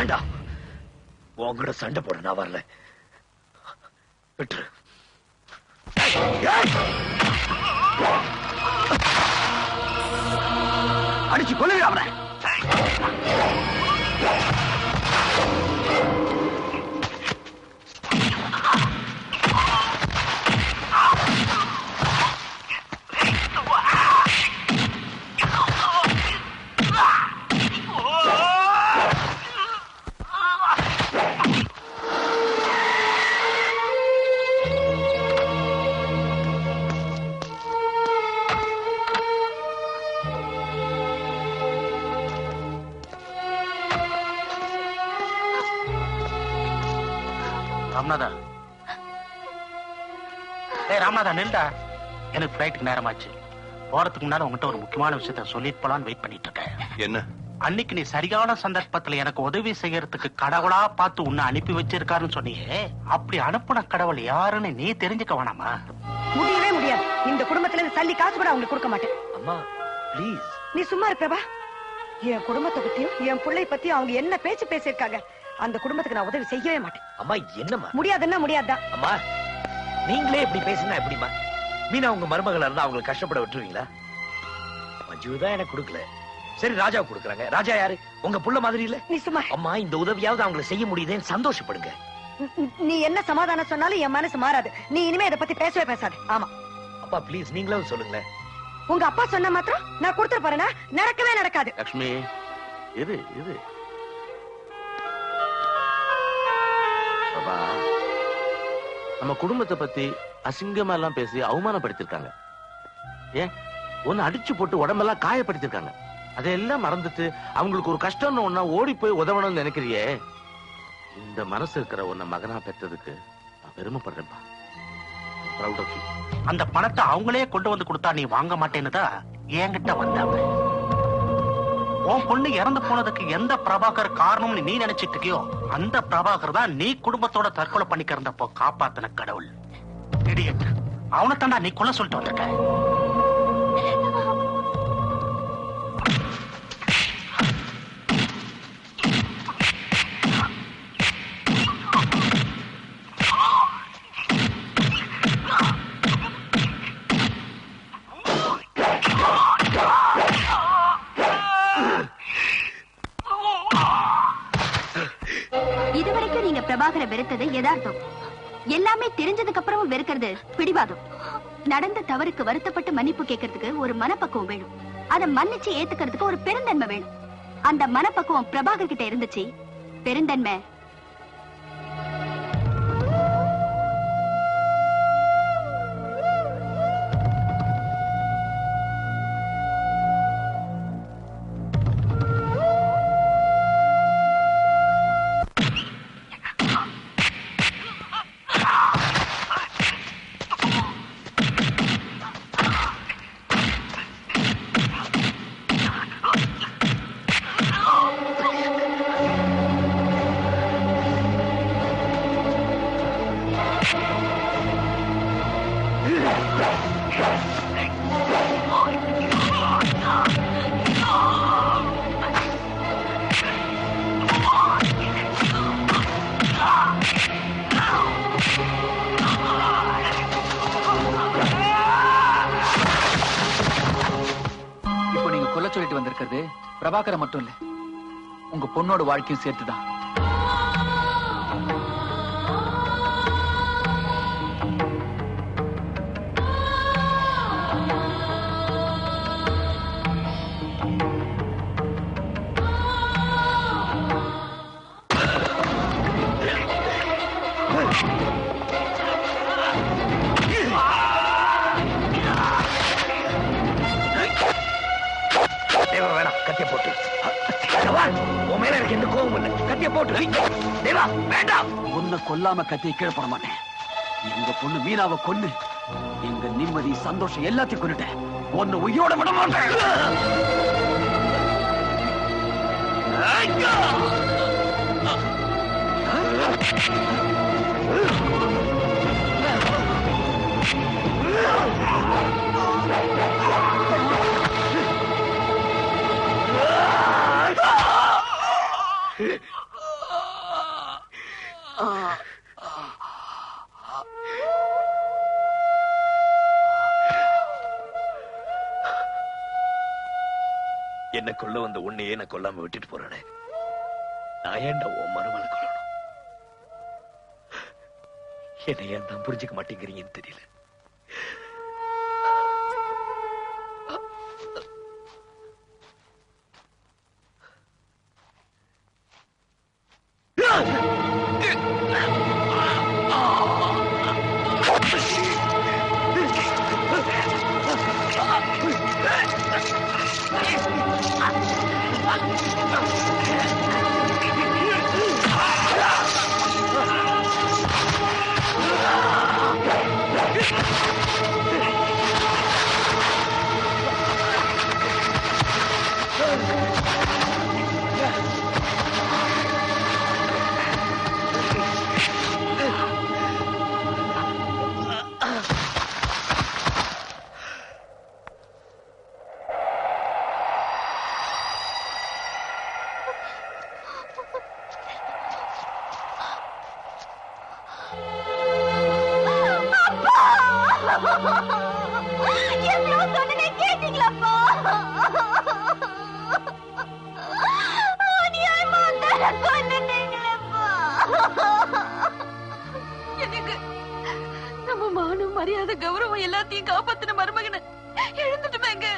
வேண்டாம், உங்ககிட்ட சண்டை போட நான் வரல. விட்டுரு. அடிச்சு கொல்லுங்க அவனை. ராமநாதா, ராமநாதா நில்டா. எனக்கு பிளைட்டுக்கு நேரமாச்சு. போறதுக்கு முன்னால உங்ககிட்ட ஒரு முக்கியமான விஷயத்த சொல்லிட்டு போலான்னு வெயிட் பண்ணிட்டு இருக்கேன். என்ன? அன்னைக்கு நீ சரியான சந்தர்ப்பத்துல எனக்கு உதவி செய்யறதுக்கு கடவுளா பார்த்து உன்னை அனுப்பி வச்சிருக்காருன்னு சொன்னியே, அப்படி அனுப்புன கடவுள் யாருன்னு நீ தெரிஞ்சுக்க வேணாமா? முடியவே முடியாது. இந்த குடும்பத்துல இருந்து தள்ளி காசு கூட அவங்களுக்கு கொடுக்க மாட்டேன். அம்மா ப்ளீஸ். நீ சும்மா இருப்பா. என் குடும்பத்தை பத்தியும் என் பிள்ளை பத்தியும் அவங்க என்ன பேச்சு பேசிருக்காங்க. அந்த குடும்பத்துக்கு நான் உதவி செய்யவே மாட்டேன். அம்மா என்னம்மா? முடியாதுன்னா முடியாதுதான். அம்மா நீங்களே இப்படி பேசினா எப்படிமா? மீனா உங்க மருமகளா இருந்தா அவங்களை கஷ்டப்பட விட்டுருவீங்களா? மஞ்சுதான் எனக்கு கொடுக்கல, சரி ராஜா கொடுக்குறாங்க. ராஜா யாரு? உங்க புள்ள மாதிரி இல்ல? நீ சும்மா. அம்மா இந்த உதவியாவது அவங்களை செய்ய முடியுதேன்னு சந்தோஷப்படுங்க. நீ என்ன சமாதானம் சொன்னாலும் என் மனசு மாறாது. நீ இனிமே இதை பத்தி பேசவே பேசாது. ஆமா அப்பா ப்ளீஸ் நீங்களும் சொல்லுங்களேன். உங்க அப்பா சொன்ன மாத்திரம் நான் கொடுத்துட்டு போறேன்னா நடக்கவே நடக்காது. லட்சுமி இது இது நம்ம குடும்பத்தை பத்தி அசிங்கமா எல்லாம் பேசி அவமானப்படுத்திருக்காங்க. ஏன் ஒன்னு அடிச்சு போட்டு உடம்பெல்லாம் காயப்படுத்திருக்காங்க. அதையெல்லாம் மறந்துட்டு அவங்களுக்கு ஒரு கஷ்டம்னு ஒன்னா ஓடி போய் உதவணும்னு நினைக்கிறியே, இந்த மனசு இருக்கிற உன்னை மகனா பெற்றதுக்கு நான் பெருமைப்படுறேன்பா. அந்த பணத்தை அவங்களே கொண்டு வந்து கொடுத்தா நீ வாங்க மாட்டேன்னுதான் என்கிட்ட வந்தாங்க. உன் பொண்ணு இறந்து போனதுக்கு எந்த பிரபாகர் காரணம்னு நீ நினைச்சிட்டு இருக்கியோ, அந்த பிரபாகர் தான் நீ குடும்பத்தோட தற்கொலை பண்ணிக்கிறப்போ காப்பாத்தின கடவுள். அவனை தாண்டா நீ கொலை சொல்லிட்டு வந்திருக்க. இதுவரைக்கும் நீங்க பிரபாகரை வெறுத்தது யதார்த்தம். எல்லாமே தெரிஞ்சதுக்கு அப்புறமும் வெறுக்கிறது பிடிவாதம். நடந்த தவறுக்கு வருத்தப்பட்டு மன்னிப்பு கேட்கறதுக்கு ஒரு மனப்பக்குவம் வேணும். அதை மன்னிச்சு ஏத்துக்கிறதுக்கு ஒரு பெருந்தன்மை வேணும். அந்த மனப்பக்குவம் பிரபாகர் கிட்ட இருந்துச்சு. பெருந்தன்மை சொல்லிட்டு வந்திருக்கிறது பிரபாகரை மட்டும் இல்ல, உங்க பொண்ணோட வாழ்க்கையும் சேர்த்துதான். வேணாம், கத்திய போட்டு உன் மேல எனக்கு எந்த கோபம் இல்லை. கத்திய போட்டு தேவா வேண்டாம். உன்னை கொல்லாம கத்தியை கீழே போட மாட்டேன். எங்க பொண்ணு மீனாவை கொன்னு எங்க நிம்மதி சந்தோஷம் எல்லாத்தையும் கொண்டுட்டேன். உன்னை உயிரோட விட மாட்டேன். என்ன கொல்ல வந்த உன்னையே நான் கொல்லாம விட்டுட்டு போறேனே, நான் ஏன்டா உன் மருமலை கொல்லணும்? என்னை ஏன் தான் புரிஞ்சுக்க மாட்டேங்கிறீங்கன்னு தெரியல. எனக்கு நம்ம மானம் மரியாதை கௌரவம் எல்லாத்தையும் காப்பாத்தின மருமகனை எழுந்துட்டுமேங்க.